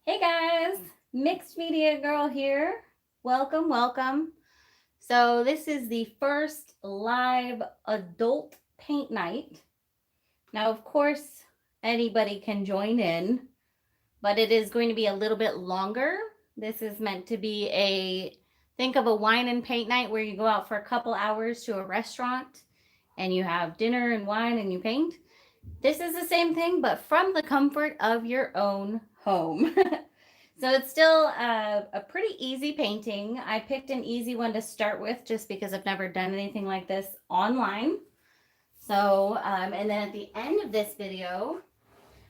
Hey guys, Mixed Media Girl here. Welcome, welcome. So, this is the first live adult paint night. Now, of course, anybody can join in, but it is going to be a little bit longer. This is meant to be think of a wine and paint night where you go out for a couple hours to a restaurant and you have dinner and wine and you paint. This is the same thing, but from the comfort of your own home. So it's still a pretty easy painting. I picked an easy one to start with just because I've never done anything like this online. So, and then at the end of this video,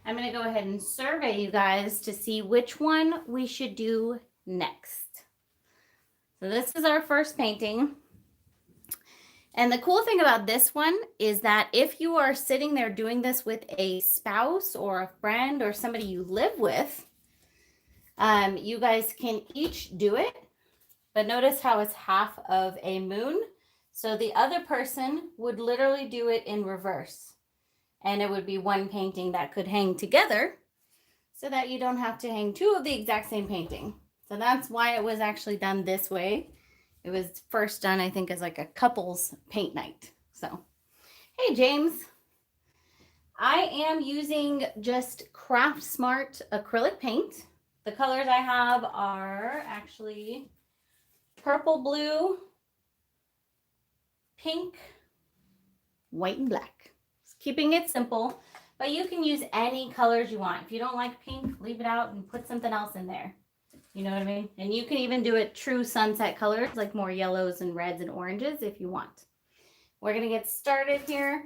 I'm going to go ahead and survey you guys to see which one we should do next. So this is our first painting. And the cool thing about this one is that if you are sitting there doing this with a spouse or a friend or somebody you live with, you guys can each do it, but notice how it's half of a moon. So the other person would literally do it in reverse, and it would be one painting that could hang together so that you don't have to hang two of the exact same painting. So that's why it was actually done this way. It was first done, I think, as like a couples paint night. So, hey, James. I am using just Craftsmart acrylic paint. The colors I have are actually purple, blue, pink, white, and black. Just keeping it simple, but you can use any colors you want. If you don't like pink, leave it out and put something else in there. You know what I mean? And you can even do it true sunset colors, like more yellows and reds and oranges if you want. We're going to get started here.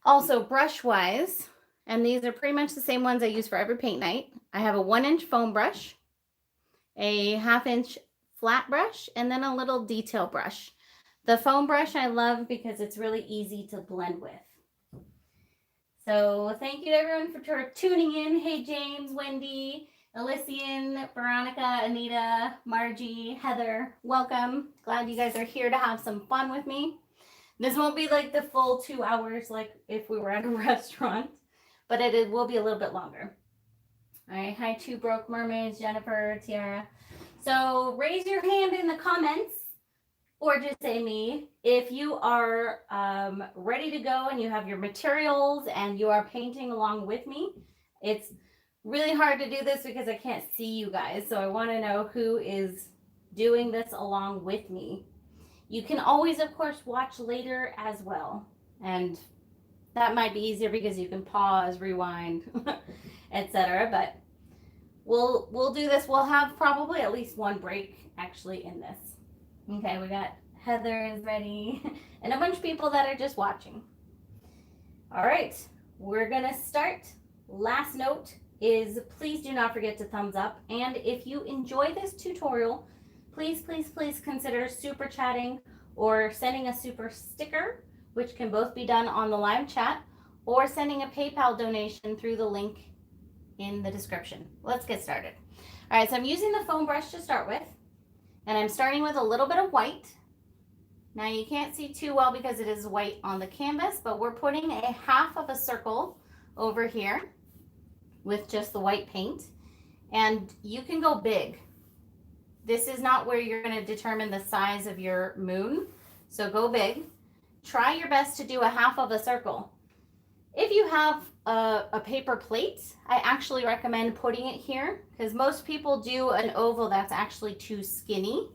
Also, brush-wise, and these are pretty much the same ones I use for every paint night. I have a 1-inch foam brush, a 1/2-inch flat brush, and then a little detail brush. The foam brush I love because it's really easy to blend with. So thank you to everyone for tuning in. Hey, James, Wendy, Elysian, Veronica, Anita, Margie, Heather, welcome. Glad you guys are here to have some fun with me. This won't be like the full 2 hours like if we were at a restaurant, but it will be a little bit longer. All right, hi, Two Broke Mermaids, Jennifer, Tiara. So raise your hand in the comments, or just say me, if you are ready to go and you have your materials and you are painting along with me. It's really hard to do this because I can't see you guys, so I want to know who is doing this along with me. You can always, of course, watch later as well, and that might be easier because you can pause, rewind, etc. But we'll do this. We'll have probably at least one break actually in this. Okay, we got Heather is ready, and a bunch of people that are just watching. All right, we're gonna start. Last note is please do not forget to thumbs up, and if you enjoy this tutorial, please consider super chatting or sending a super sticker, which can both be done on the live chat, or sending a PayPal donation through the link in the description. Let's get started. All right, so I'm using the foam brush to start with, and I'm starting with a little bit of white. Now you can't see too well because it is white on the canvas, but we're putting a 1/2 of a circle over here with just the white paint, and you can go big. This is not where you're going to determine the size of your moon, so go big. Try your best to do a 1/2 of a circle. If you have a paper plate, I actually recommend putting it here because most people do an oval that's actually too skinny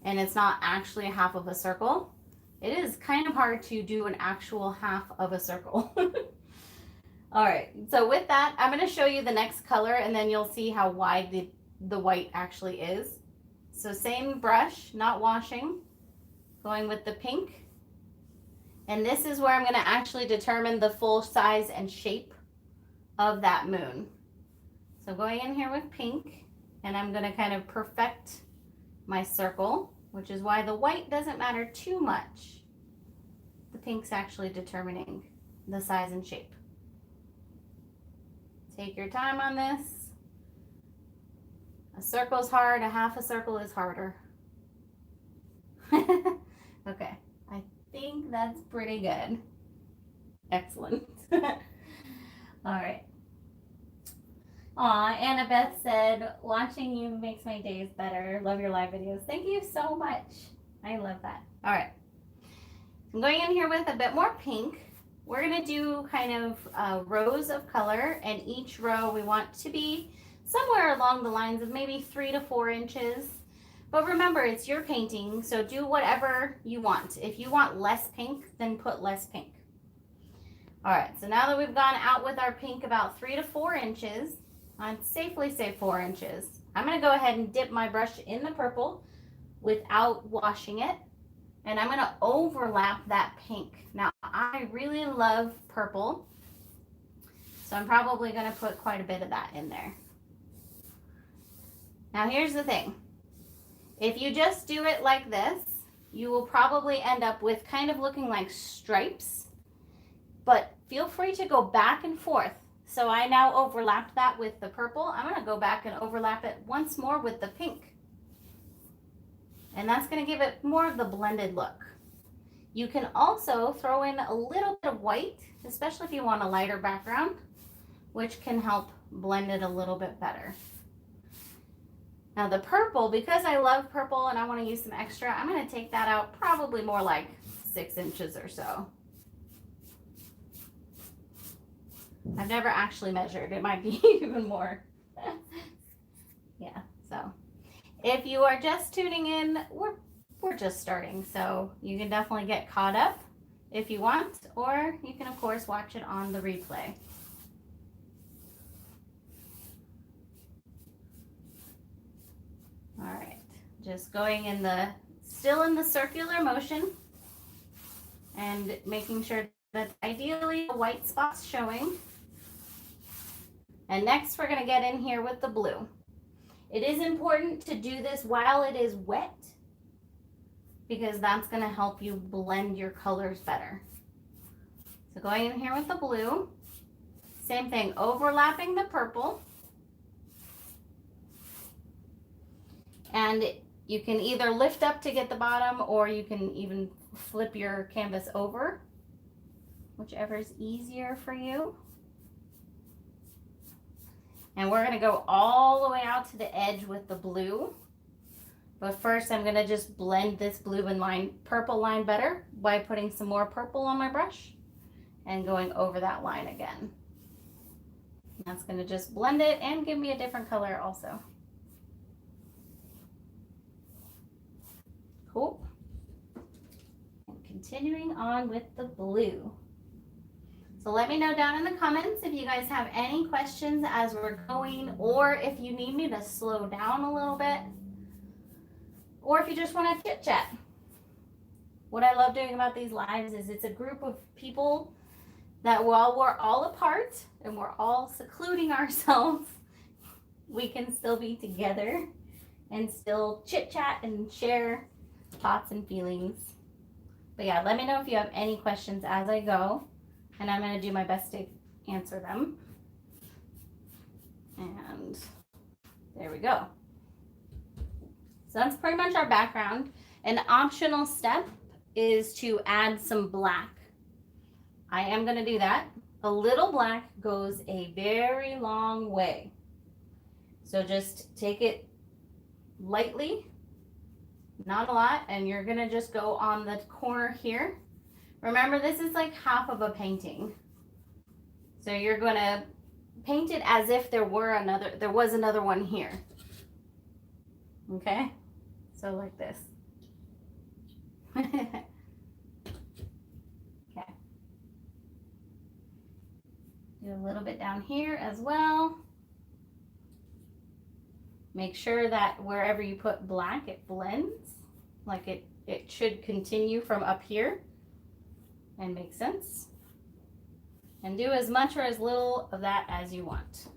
and it's not actually a 1/2 of a circle. It is kind of hard to do an actual 1/2 of a circle. All right, so with that, I'm going to show you the next color and then you'll see how wide the white actually is. So same brush, not washing, going with the pink. And this is where I'm going to actually determine the full size and shape of that moon. So going in here with pink, and I'm going to kind of perfect my circle, which is why the white doesn't matter too much. The pink's actually determining the size and shape. Take your time on this. A circle's hard, a 1/2 a circle is harder. Okay, I think that's pretty good. Excellent. All right. Aw, Annabeth said, watching you makes my days better. Love your live videos. Thank you so much. I love that. All right. I'm going in here with a bit more pink. We're going to do kind of rows of color, and each row we want to be somewhere along the lines of maybe 3 to 4 inches. But remember, it's your painting, so do whatever you want. If you want less pink, then put less pink. All right, so now that we've gone out with our pink about 3 to 4 inches, I'd safely say 4 inches, I'm going to go ahead and dip my brush in the purple without washing it. And I'm going to overlap that pink. Now, I really love purple, so I'm probably going to put quite a bit of that in there. Now, here's the thing. If you just do it like this, you will probably end up with kind of looking like stripes, but feel free to go back and forth. So I now overlapped that with the purple. I'm going to go back and overlap it once more with the pink. And that's going to give it more of the blended look. You can also throw in a little bit of white, especially if you want a lighter background, which can help blend it a little bit better. Now the purple, because I love purple and I want to use some extra, I'm going to take that out probably more like 6 inches or so. I've never actually measured. It might be even more. Yeah, so if you are just tuning in, we're just starting, so you can definitely get caught up if you want, or you can of course watch it on the replay. All right, just going in still in the circular motion and making sure that ideally the white spot's showing. And next we're going to get in here with the blue. It is important to do this while it is wet because that's going to help you blend your colors better. So going in here with the blue, same thing, overlapping the purple. And you can either lift up to get the bottom, or you can even flip your canvas over, whichever is easier for you. And we're going to go all the way out to the edge with the blue. But first I'm going to just blend this blue and purple line better by putting some more purple on my brush and going over that line again. That's going to just blend it and give me a different color also. Cool. And continuing on with the blue. So let me know down in the comments if you guys have any questions as we're going, or if you need me to slow down a little bit, or if you just want to chit chat. What I love doing about these lives is it's a group of people that while we're all apart and we're all secluding ourselves, we can still be together and still chit chat and share thoughts and feelings. But yeah, let me know if you have any questions as I go, and I'm going to do my best to answer them. And there we go. So that's pretty much our background. An optional step is to add some black. I am going to do that. A little black goes a very long way. So just take it lightly, not a lot, and you're going to just go on the corner here. Remember, this is like half of a painting. So you're going to paint it as if there was another one here. Okay? So like this. Okay. Do a little bit down here as well. Make sure that wherever you put black, it blends. Like it should continue from up here and make sense. And do as much or as little of that as you want.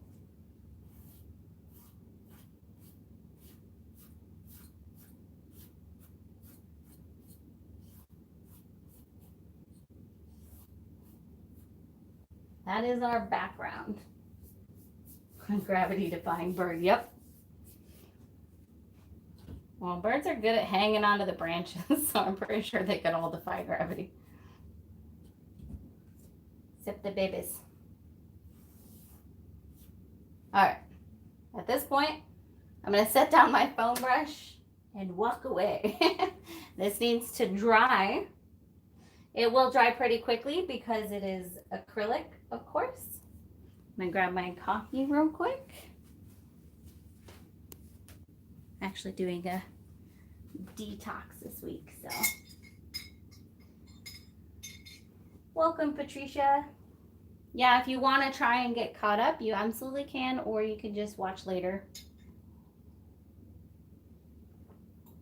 That is our background. Gravity defying bird, yep. Well, birds are good at hanging onto the branches, so I'm pretty sure they could all defy gravity. Except the babies. All right, at this point, I'm going to set down my foam brush and walk away. This needs to dry. It will dry pretty quickly because it is acrylic, of course. I'm going to grab my coffee real quick. Actually doing a detox this week, so. Welcome, Patricia. Yeah, if you want to try and get caught up, you absolutely can, or you can just watch later.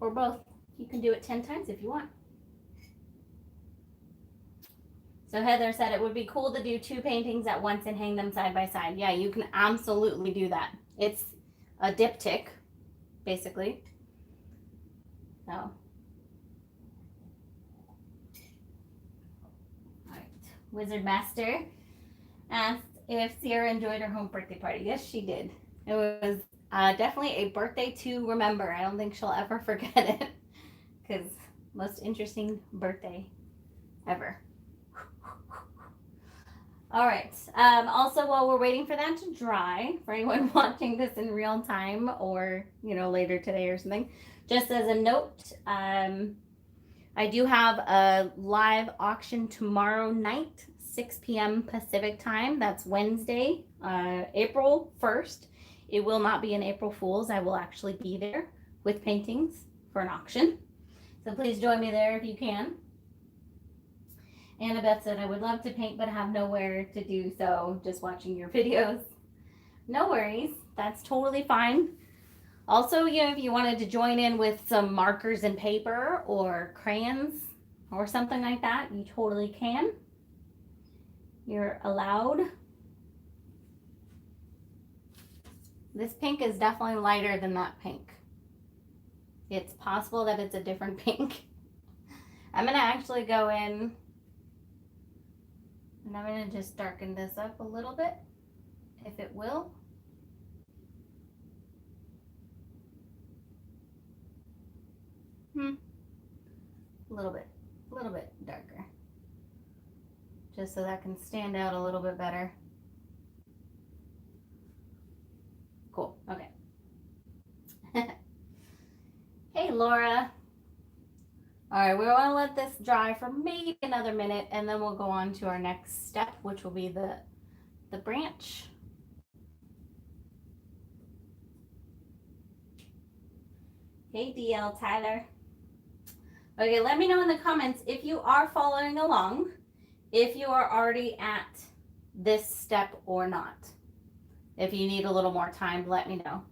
Or both. You can do it 10 times if you want. So Heather said it would be cool to do 2 paintings at once and hang them side by side. Yeah, you can absolutely do that. It's a diptych, basically. So. All right. Wizard Master asked if Sierra enjoyed her home birthday party. Yes, she did. It was definitely a birthday to remember. I don't think she'll ever forget it. Because most interesting birthday ever. All right. Also, while we're waiting for that to dry, for anyone watching this in real time or, later today or something, just as a note, I do have a live auction tomorrow night, 6 p.m. Pacific time. That's Wednesday, April 1st. It will not be an April Fool's. I will actually be there with paintings for an auction. So please join me there if you can. Annabeth said, I would love to paint, but have nowhere to do so, just watching your videos. No worries. That's totally fine. Also, if you wanted to join in with some markers and paper or crayons or something like that, you totally can. You're allowed. This pink is definitely lighter than that pink. It's possible that it's a different pink. I'm going to actually go in and I'm going to just darken this up a little bit, if it will. A little bit darker. Just so that can stand out a little bit better. Cool, okay. Hey, Laura. All right, we're gonna let this dry for maybe another minute and then we'll go on to our next step, which will be the branch. Hey, DL Tyler. Okay, let me know in the comments if you are following along, if you are already at this step or not. If you need a little more time, let me know.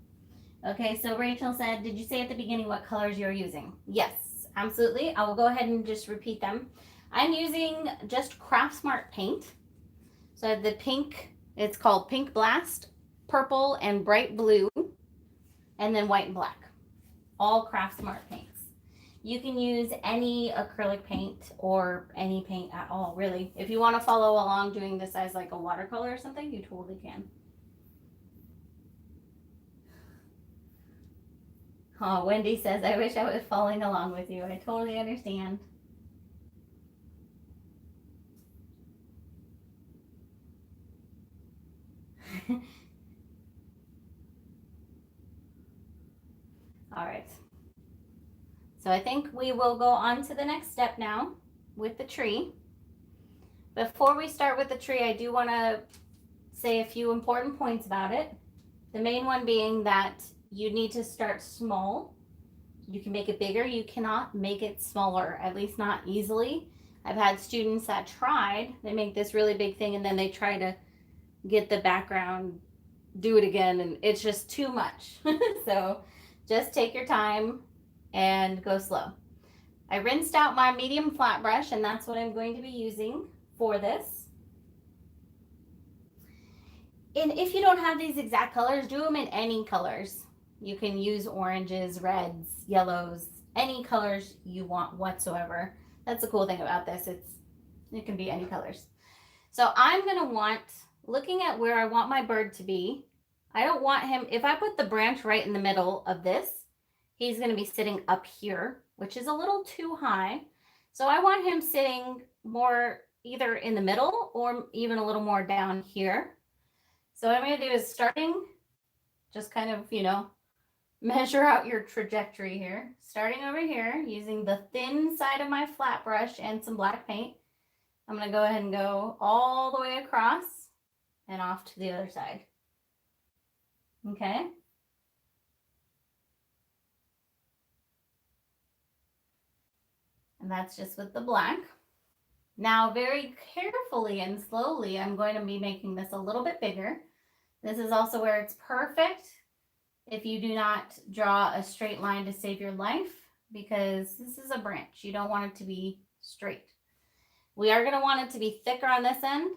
Okay, so Rachel said, did you say at the beginning what colors you're using? Yes, absolutely. I will go ahead and just repeat them. I'm using just Craftsmart paint. So I have the pink, it's called Pink Blast, purple and bright blue, and then white and black. All Craftsmart paints. You can use any acrylic paint or any paint at all, really. If you want to follow along doing this as like a watercolor or something, you totally can. Oh, Wendy says, I wish I was following along with you. I totally understand. All right. So I think we will go on to the next step now with the tree. Before we start with the tree, I do want to say a few important points about it. The main one being that you need to start small. You can make it bigger. You cannot make it smaller, at least not easily. I've had students that tried. They make this really big thing and then they try to get the background, do it again, and it's just too much. So just take your time and go slow. I rinsed out my medium flat brush and that's what I'm going to be using for this. And if you don't have these exact colors, do them in any colors. You can use oranges, reds, yellows, any colors you want whatsoever. That's the cool thing about this. It can be any colors. So I'm going to want, looking at where I want my bird to be, I don't want him, if I put the branch right in the middle of this, he's going to be sitting up here, which is a little too high. So I want him sitting more either in the middle or even a little more down here. So what I'm going to do is starting Just kind of, you know, measure out your trajectory here. Starting over here, using the thin side of my flat brush and some black paint, I'm going to go ahead and go all the way across and off to the other side. Okay. And that's just with the black. Now, very carefully and slowly, I'm going to be making this a little bit bigger. This is also where it's perfect if you do not draw a straight line to save your life, because this is a branch. You don't want it to be straight. We are going to want it to be thicker on this end,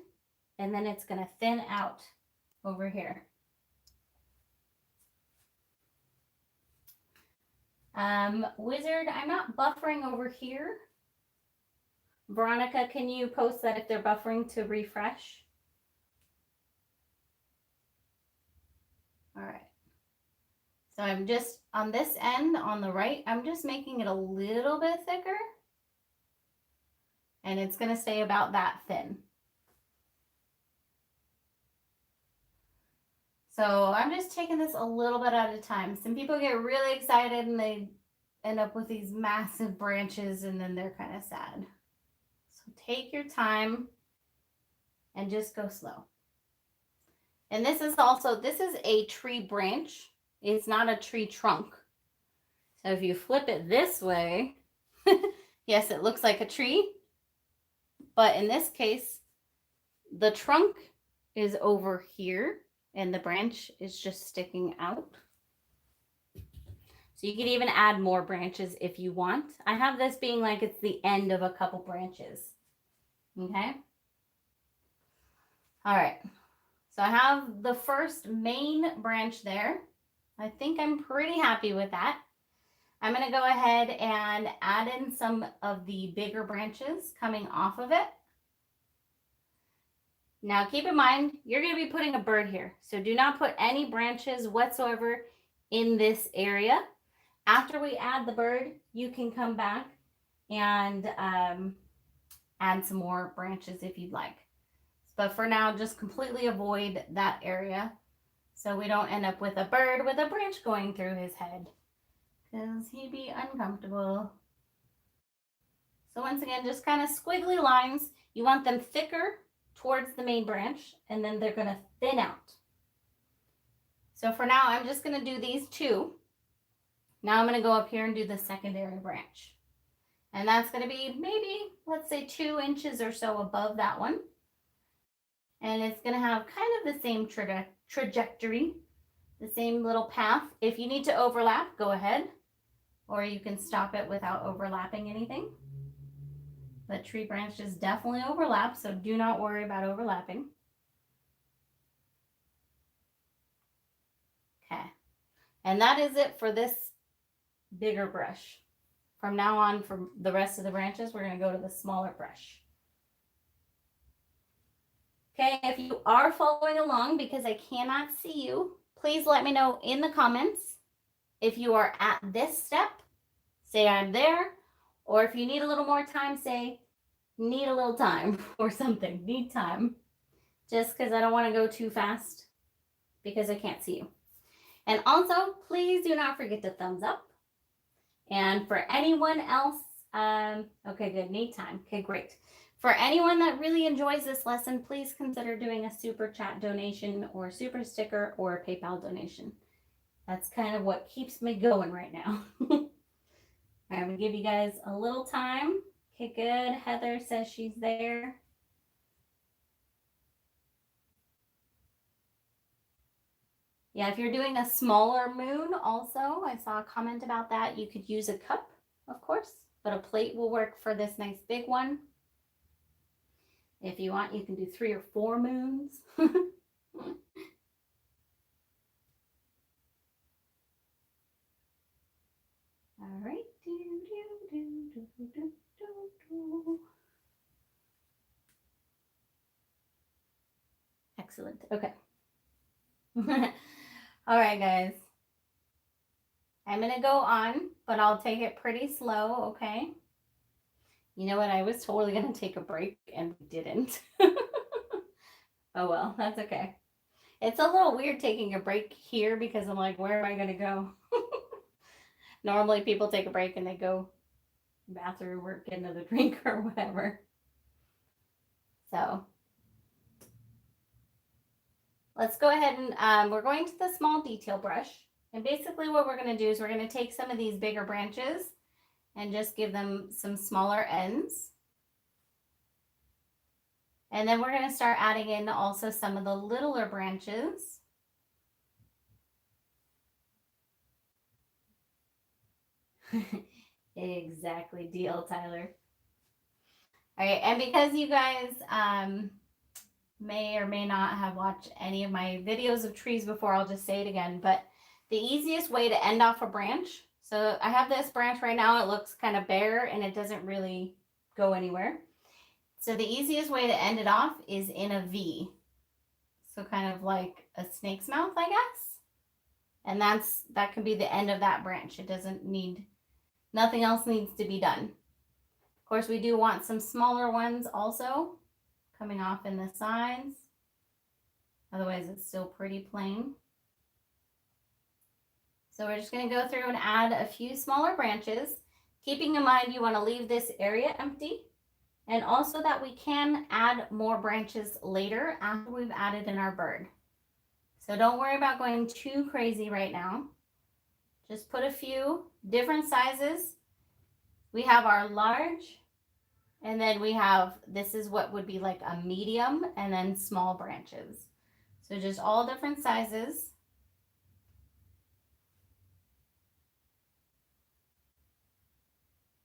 and then it's going to thin out over here. Wizard, I'm not buffering over here. Veronica, can you post that if they're buffering to refresh? All right. So I'm just on this end on the right, I'm just making it a little bit thicker. And it's going to stay about that thin. So I'm just taking this a little bit at a time. Some people get really excited and they end up with these massive branches and then they're kind of sad. So take your time and just go slow. And this is a tree branch. It's not a tree trunk. So if you flip it this way, yes, it looks like a tree. But in this case, the trunk is over here and the branch is just sticking out. So you can even add more branches if you want. I have this being like it's the end of a couple branches. Okay. All right. So I have the first main branch there. I think I'm pretty happy with that. I'm going to go ahead and add in some of the bigger branches coming off of it. Now keep in mind, you're going to be putting a bird here. So do not put any branches whatsoever in this area. After we add the bird, you can come back and add some more branches if you'd like. But for now, just completely avoid that area so we don't end up with a bird with a branch going through his head, because he'd be uncomfortable. So once again, just kind of squiggly lines. You want them thicker towards the main branch, and then they're going to thin out. So for now, I'm just going to do these two. Now I'm going to go up here and do the secondary branch. And that's going to be maybe, let's say 2 inches or so above that one. And it's going to have kind of the same trajectory, the same little path. If you need to overlap, go ahead. Or you can stop it without overlapping anything. But tree branches definitely overlap, so do not worry about overlapping. Okay. And that is it for this bigger brush. From now on, for the rest of the branches, we're going to go to the smaller brush. Okay, if you are following along, because I cannot see you, please let me know in the comments. If you are at this step, say I'm there. Or if you need a little more time, say need a little time or something. Need time. Just because I don't want to go too fast because I can't see you. And also, please do not forget to thumbs up. And for anyone else, okay, good, need time. Okay, great. For anyone that really enjoys this lesson, please consider doing a super chat donation or super sticker or a PayPal donation. That's kind of what keeps me going right now. I'm going to give you guys a little time. Okay, good. Heather says she's there. Yeah, if you're doing a smaller moon also, I saw a comment about that. You could use a cup, of course, but a plate will work for this nice big one. If you want, you can do 3 or 4 moons. All right. Excellent. Okay. All right, guys. I'm going to go on, but I'll take it pretty slow, okay? You know what? I was totally going to take a break and didn't. Oh, well, that's okay. It's a little weird taking a break here because I'm like, where am I going to go? Normally people take a break and they go bathroom or get another drink or whatever. So let's go ahead and we're going to the small detail brush. And basically what we're going to do is we're going to take some of these bigger branches and just give them some smaller ends. And then we're going to start adding in also some of the littler branches. Exactly, deal, Tyler. All right, and because you guys may or may not have watched any of my videos of trees before, I'll just say it again. But the easiest way to end off a branch, so I have this branch right now, it looks kind of bare and it doesn't really go anywhere. So the easiest way to end it off is in a V. So kind of like a snake's mouth, I guess. And that can be the end of that branch. It doesn't need, nothing else needs to be done. Of course, we do want some smaller ones also coming off in the sides. Otherwise, it's still pretty plain. So we're just going to go through and add a few smaller branches, keeping in mind you want to leave this area empty, and also that we can add more branches later after we've added in our bird. So don't worry about going too crazy right now. Just put a few different sizes. We have our large, and then we have, this is what would be like a medium, and then small branches. So just all different sizes.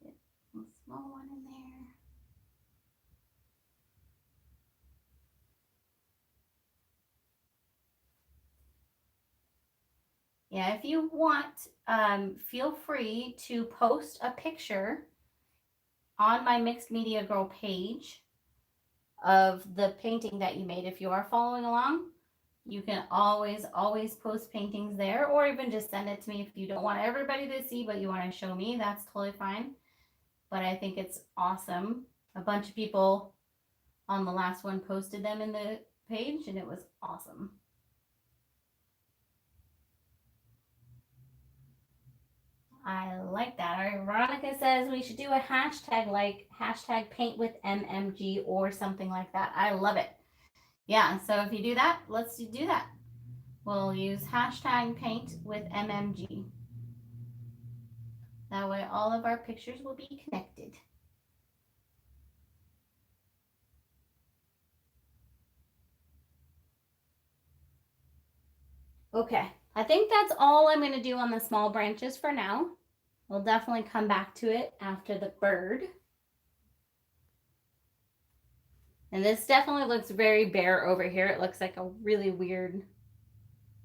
Get a small one in there. Yeah, if you want, feel free to post a picture on my Mixed Media Girl page of the painting that you made. If you are following along, you can always post paintings there, or even just send it to me if you don't want everybody to see, but you want to show me, that's totally fine. But I think it's awesome. A bunch of people on the last one posted them in the page, and it was awesome. I like that. All right, Veronica says we should do a hashtag like hashtag paint with MMG or something like that. I love it. Yeah, so if you do that, let's do that. We'll use hashtag paint with MMG. That way all of our pictures will be connected. Okay, I think that's all I'm going to do on the small branches for now. We'll definitely come back to it after the bird. And this definitely looks very bare over here. It looks like a really weird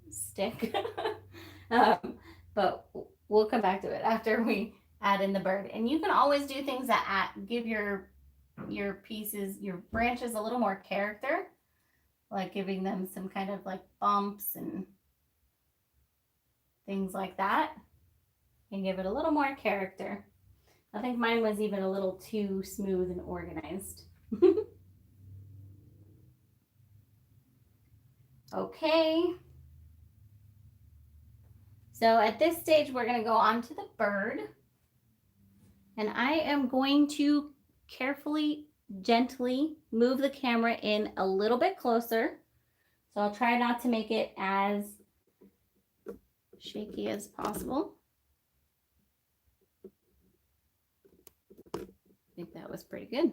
stick. But we'll come back to it after we add in the bird. And you can always do things that give your pieces, your branches a little more character, like giving them some kind of like bumps and things like that, and give it a little more character. I think mine was even a little too smooth and organized. Okay. So at this stage, we're going to go on to the bird. And I am going to carefully, gently move the camera in a little bit closer. So I'll try not to make it as shaky as possible. I think that was pretty good.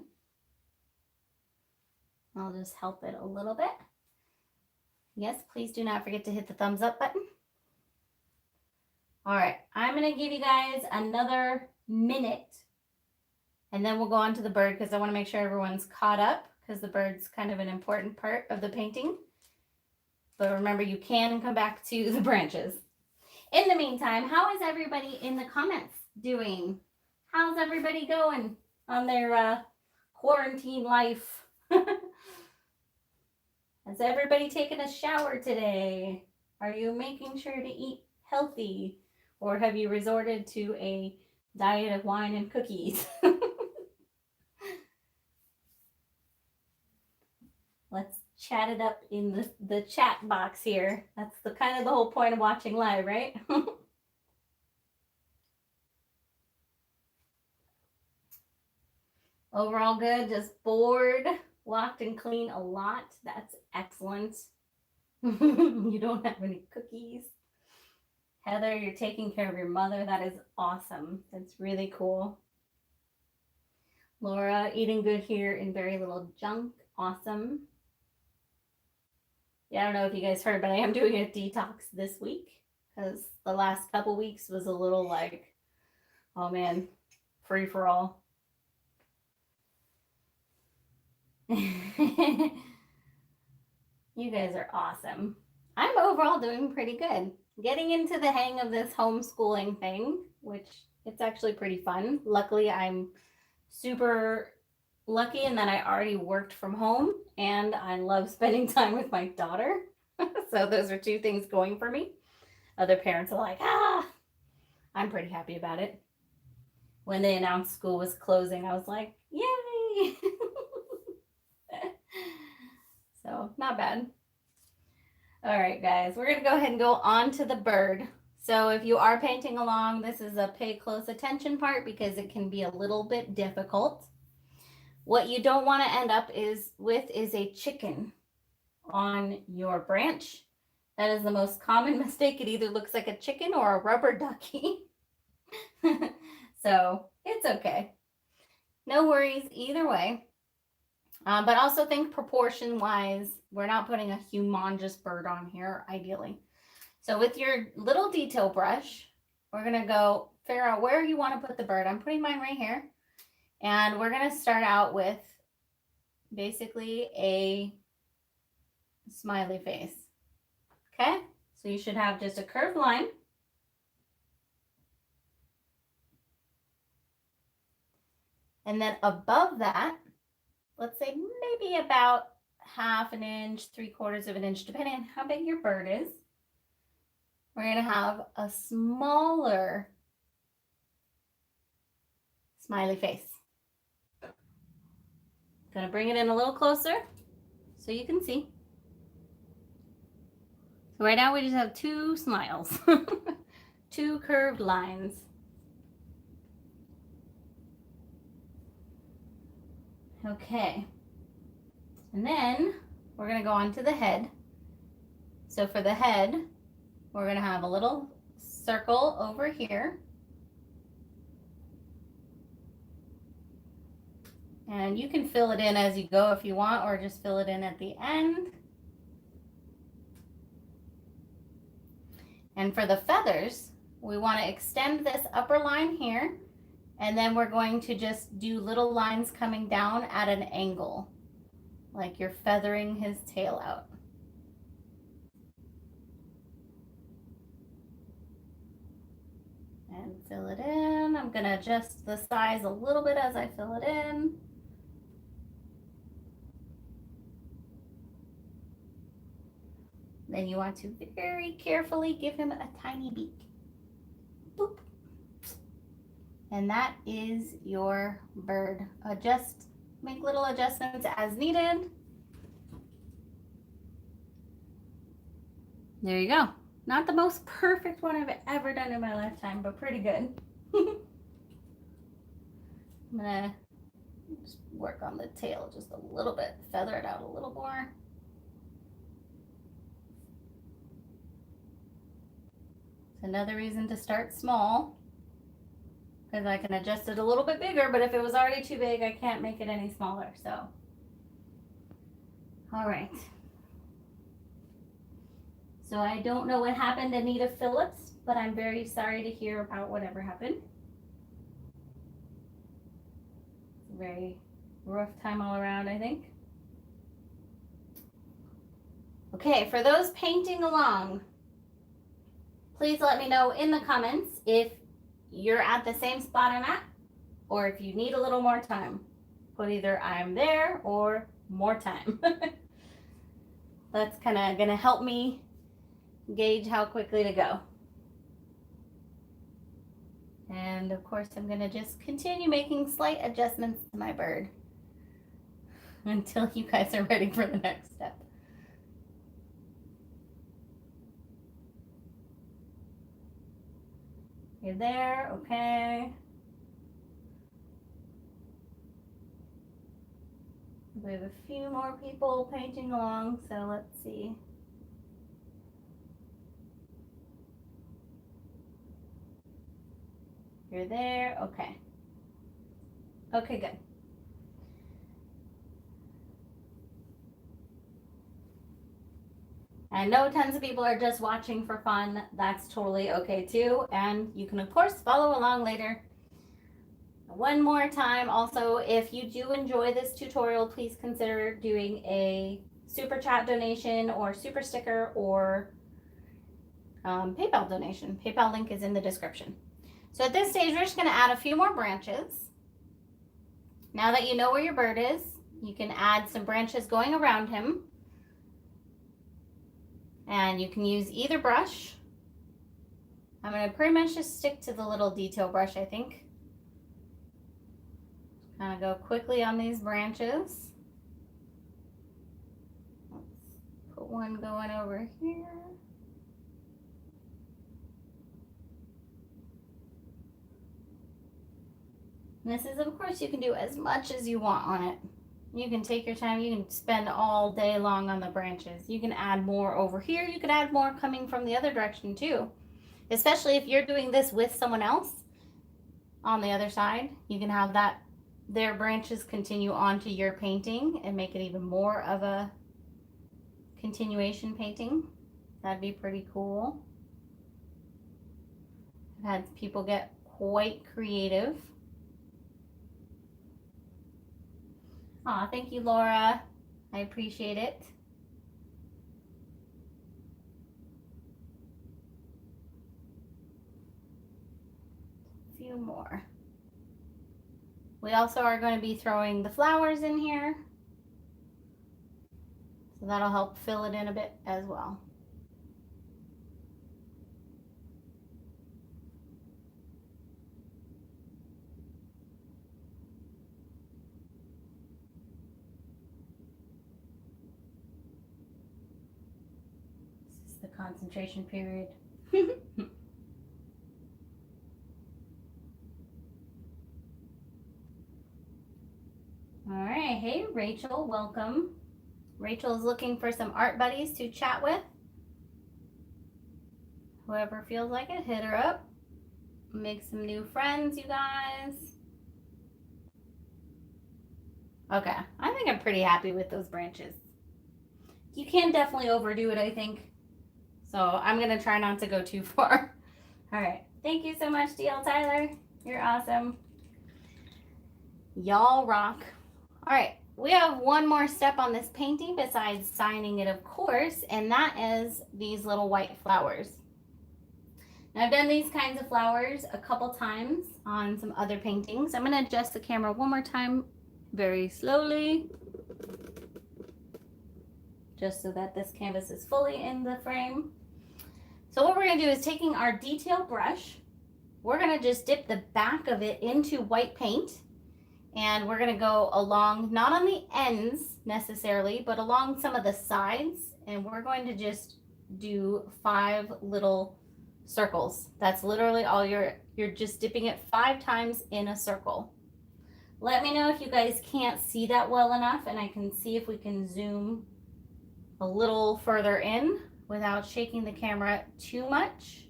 I'll just help it a little bit. Yes, please do not forget to hit the thumbs up button. All right, I'm going to give you guys another minute, and then we'll go on to the bird because I want to make sure everyone's caught up because the bird's kind of an important part of the painting. But remember, you can come back to the branches. In the meantime, how is everybody in the comments doing? How's everybody going on their quarantine life? Has everybody taken a shower today? Are you making sure to eat healthy? Or have you resorted to a diet of wine and cookies? Let's chat it up in the chat box here. That's the kind of the whole point of watching live, right? Overall good, just bored, walked and clean a lot. That's excellent. You don't have any cookies. Heather, you're taking care of your mother. That is awesome. That's really cool. Laura, eating good here and very little junk. Awesome. Yeah, I don't know if you guys heard, but I am doing a detox this week because the last couple weeks was a little like, oh man, free for all. You guys are awesome. I'm overall doing pretty good. Getting into the hang of this homeschooling thing, which it's actually pretty fun. Luckily, I'm super lucky in that I already worked from home and I love spending time with my daughter. So those are two things going for me. Other parents are like, I'm pretty happy about it. When they announced school was closing, I was like, yay! So not bad. All right, guys, we're gonna go ahead and go on to the bird. So if you are painting along, this is a pay close attention part because it can be a little bit difficult. What you don't want to end up with is a chicken on your branch. That is the most common mistake. It either looks like a chicken or a rubber ducky. So it's okay. No worries either way. But also think proportion wise, we're not putting a humongous bird on here, ideally. So with your little detail brush, we're going to go figure out where you want to put the bird. I'm putting mine right here. And we're going to start out with basically a smiley face. Okay? So you should have just a curved line. And then above that, let's say maybe about 1/2 inch, 3/4 of an inch, depending on how big your bird is. We're going to have a smaller smiley face. Going to bring it in a little closer so you can see. So right now we just have 2 smiles, 2 curved lines. Okay. And then we're going to go on to the head. So for the head, we're going to have a little circle over here. And you can fill it in as you go if you want, or just fill it in at the end. And for the feathers, we want to extend this upper line here, and then we're going to just do little lines coming down at an angle, like you're feathering his tail out. And fill it in. I'm going to adjust the size a little bit as I fill it in. Then you want to very carefully give him a tiny beak. Boop. And that is your bird. Make little adjustments as needed. There you go. Not the most perfect one I've ever done in my lifetime, but pretty good. I'm gonna just work on the tail just a little bit, feather it out a little more. Another reason to start small, because I can adjust it a little bit bigger, but if it was already too big, I can't make it any smaller. So, all right. So I don't know what happened to Anita Phillips, but I'm very sorry to hear about whatever happened. Very rough time all around, I think. Okay, for those painting along, please let me know in the comments if you're at the same spot I'm at, or if you need a little more time. Put either I'm there or more time. That's kind of going to help me gauge how quickly to go. And of course, I'm going to just continue making slight adjustments to my bird until you guys are ready for the next step. You're there, okay. We have a few more people painting along, so let's see. You're there, okay. Okay, good. I know tons of people are just watching for fun. That's totally okay too. And you can, of course, follow along later. One more time, also, if you do enjoy this tutorial, please consider doing a super chat donation or super sticker or PayPal donation. PayPal link is in the description. So at this stage, we're just going to add a few more branches. Now that you know where your bird is, you can add some branches going around him. And you can use either brush. I'm going to pretty much just stick to the little detail brush, I think. Kind of go quickly on these branches. Let's put one going over here. And this is, of course, you can do as much as you want on it. You can take your time. You can spend all day long on the branches. You can add more over here. You can add more coming from the other direction too. Especially if you're doing this with someone else on the other side. You can have their branches continue onto your painting and make it even more of a continuation painting. That'd be pretty cool. I've had people get quite creative. Aw, thank you, Laura. I appreciate it. A few more. We also are going to be throwing the flowers in here. So that'll help fill it in a bit as well. The concentration period. All right, hey Rachel, welcome. Rachel is looking for some art buddies to chat with. Whoever feels like it, hit her up. Make some new friends, you guys. Okay, I think I'm pretty happy with those branches. You can definitely overdo it, I think. So I'm going to try not to go too far. All right. Thank you so much, DL Tyler. You're awesome. Y'all rock. All right. We have one more step on this painting besides signing it, of course, and that is these little white flowers. Now, I've done these kinds of flowers a couple times on some other paintings. I'm going to adjust the camera one more time very slowly, just so that this canvas is fully in the frame. So what we're going to do is taking our detail brush, we're going to just dip the back of it into white paint, and we're going to go along, not on the ends necessarily, but along some of the sides, and we're going to just do 5 little circles. That's literally all you're just dipping it 5 times in a circle. Let me know if you guys can't see that well enough, and I can see if we can zoom a little further in without shaking the camera too much.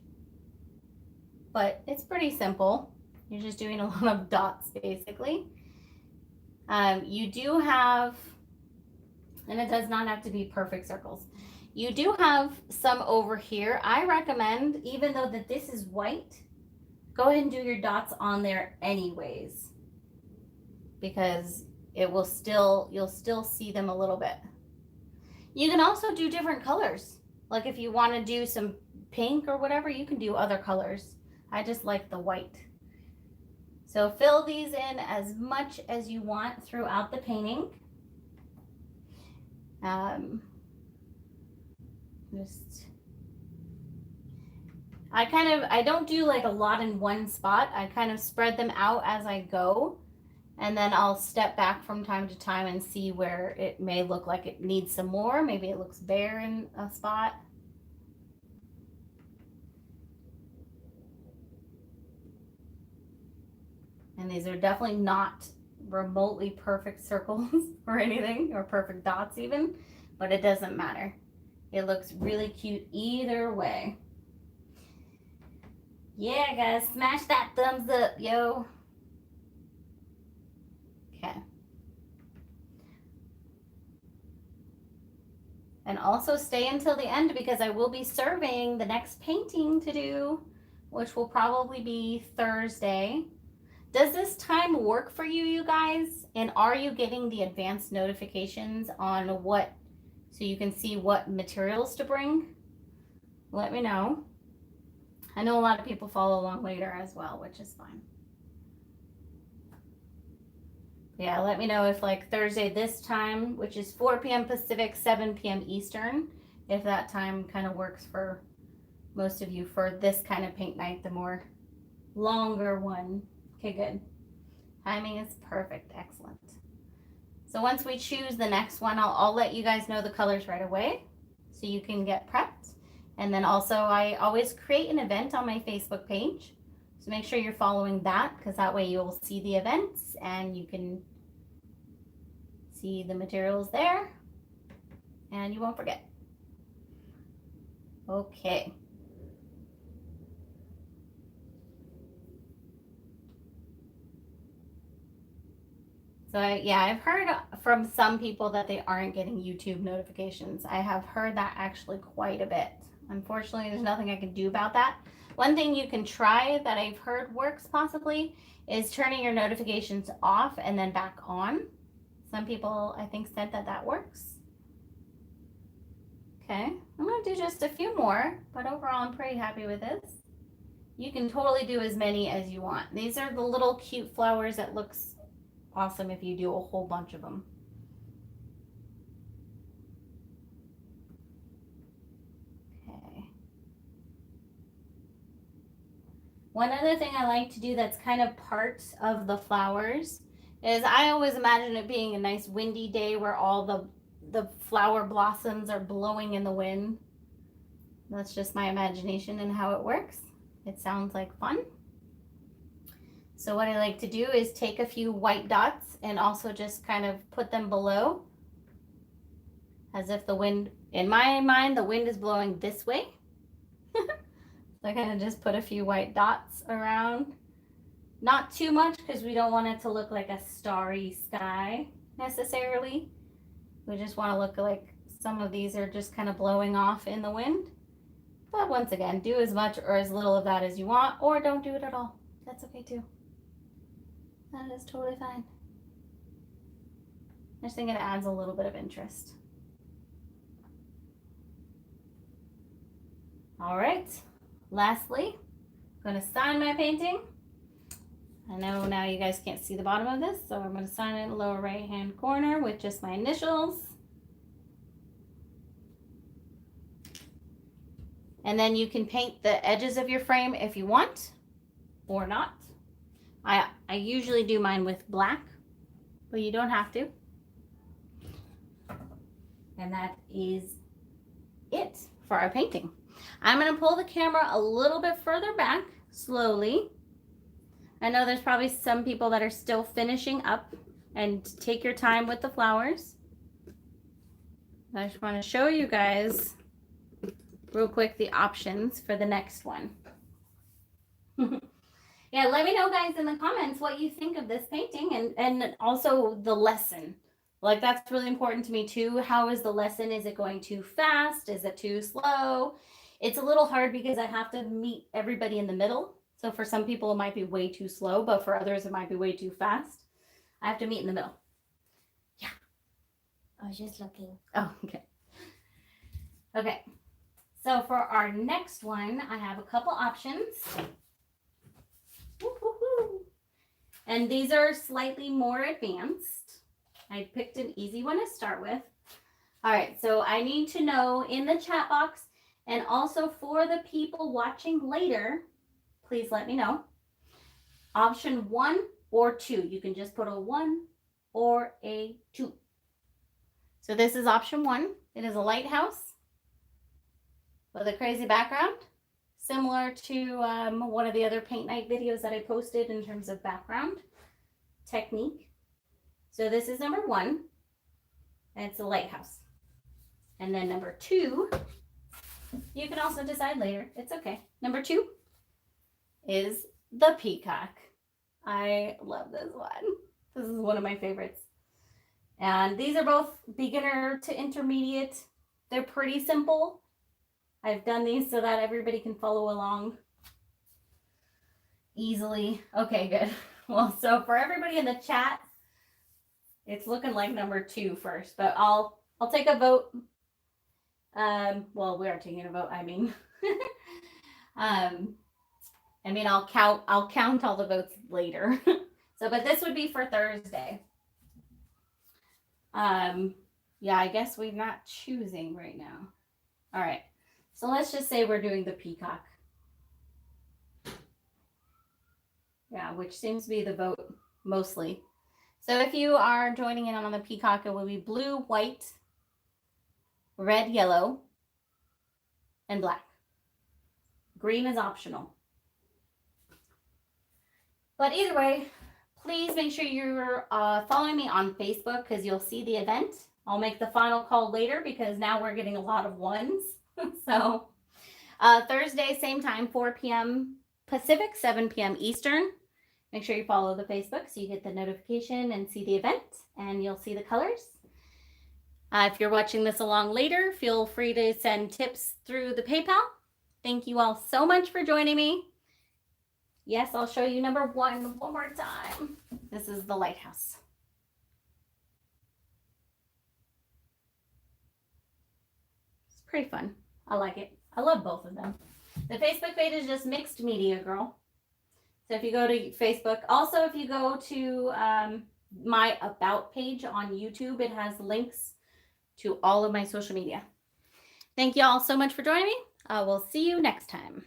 But it's pretty simple. You're just doing a lot of dots basically. You do have, and it does not have to be perfect circles. You do have some over here. I recommend, even though that this is white, go ahead and do your dots on there anyways, because it will still, you'll still see them a little bit. You can also do different colors. Like if you want to do some pink or whatever, you can do other colors. I just like the white. So fill these in as much as you want throughout the painting. I don't do like a lot in one spot. I kind of spread them out as I go, and then I'll step back from time to time and see where it may look like it needs some more. Maybe it looks bare in a spot. these are definitely not remotely perfect circles or anything, or perfect dots even, but it doesn't matter. It looks really cute either way. Yeah, guys, smash that thumbs up, yo. Okay. And also stay until the end because I will be serving the next painting to do, which will probably be Thursday. Does this time work for you, you guys? And are you getting the advanced notifications on what, so you can see what materials to bring? Let me know. I know a lot of people follow along later as well, which is fine. Yeah, let me know if like Thursday this time, which is 4 p.m. Pacific, 7 p.m. Eastern, if that time kind of works for most of you for this kind of paint night, the more longer one. Okay, good. Timing is perfect. Excellent. So once we choose the next one, I'll let you guys know the colors right away so you can get prepped. And then also I always create an event on my Facebook page. So make sure you're following that because that way you'll see the events and you can see the materials there and you won't forget. Okay. So I've heard from some people that they aren't getting YouTube notifications. I have heard that actually quite a bit. Unfortunately, there's nothing I can do about that. One thing you can try that I've heard works possibly is turning your notifications off and then back on. Some people, I think, said that that works. Okay, I'm going to do just a few more, but overall I'm pretty happy with this. You can totally do as many as you want. These are the little cute flowers that looks awesome if you do a whole bunch of them. Okay. One other thing I like to do that's kind of part of the flowers is I always imagine it being a nice windy day where all the flower blossoms are blowing in the wind. That's just my imagination and how it works. It sounds like fun. So what I like to do is take a few white dots and also just kind of put them below as if the wind, in my mind, the wind is blowing this way. So I kind of just put a few white dots around. Not too much because we don't want it to look like a starry sky necessarily. We just want to look like some of these are just kind of blowing off in the wind. But once again, do as much or as little of that as you want, or don't do it at all. That's okay too. That is totally fine. I just think it adds a little bit of interest. All right, lastly, I'm going to sign my painting. I know now you guys can't see the bottom of this, so I'm going to sign it in the lower right hand corner with just my initials. And then you can paint the edges of your frame if you want or not. I usually do mine with black, but you don't have to. And that is it for our painting. I'm going to pull the camera a little bit further back slowly. I know there's probably some people that are still finishing up, and take your time with the flowers. I just want to show you guys real quick the options for the next one. Yeah, let me know, guys, in the comments what you think of this painting and also the lesson. Like, that's really important to me too. How is the lesson? Is it going too fast? Is it too slow? It's a little hard because I have to meet everybody in the middle. So for some people, it might be way too slow, but for others, it might be way too fast. I have to meet in the middle. Yeah. I was just looking. Oh, okay. Okay. So for our next one, I have a couple options. Woo-hoo-hoo. And these are slightly more advanced. I picked an easy one to start with. All right, so I need to know in the chat box, and also for the people watching later, please let me know. Option 1 or 2. You can just put a 1 or a 2. So this is option 1. It is a lighthouse with a crazy background, similar to one of the other paint night videos that I posted in terms of background. technique. So this is number 1. And it's a lighthouse. And then number 2, you can also decide later. It's okay. Number 2 is the peacock. I love this one. This is one of my favorites. And these are both beginner to intermediate. They're pretty simple. I've done these so that everybody can follow along easily. Okay, good. Well, so for everybody in the chat, it's looking like number 2 first, but I'll take a vote. Well, we are taking a vote, I mean. I'll count all the votes later. So, but this would be for Thursday. Yeah, I guess we're not choosing right now. All right. So let's just say we're doing the peacock. Yeah, which seems to be the vote mostly. So if you are joining in on the peacock, it will be blue, white, red, yellow, and black. Green is optional. But either way, please make sure you're following me on Facebook because you'll see the event. I'll make the final call later because now we're getting a lot of ones. So Thursday, same time, 4 p.m. Pacific, 7 p.m. Eastern. Make sure you follow the Facebook so you get the notification and see the event and you'll see the colors. If you're watching this along later, feel free to send tips through the PayPal. Thank you all so much for joining me. Yes, I'll show you number 1 one more time. This is the lighthouse. It's pretty fun. I like it. I love both of them. The Facebook page is just Mixed Media Girl. So if you go to Facebook, also if you go to my About page on YouTube, it has links to all of my social media. Thank you all so much for joining me. We'll see you next time.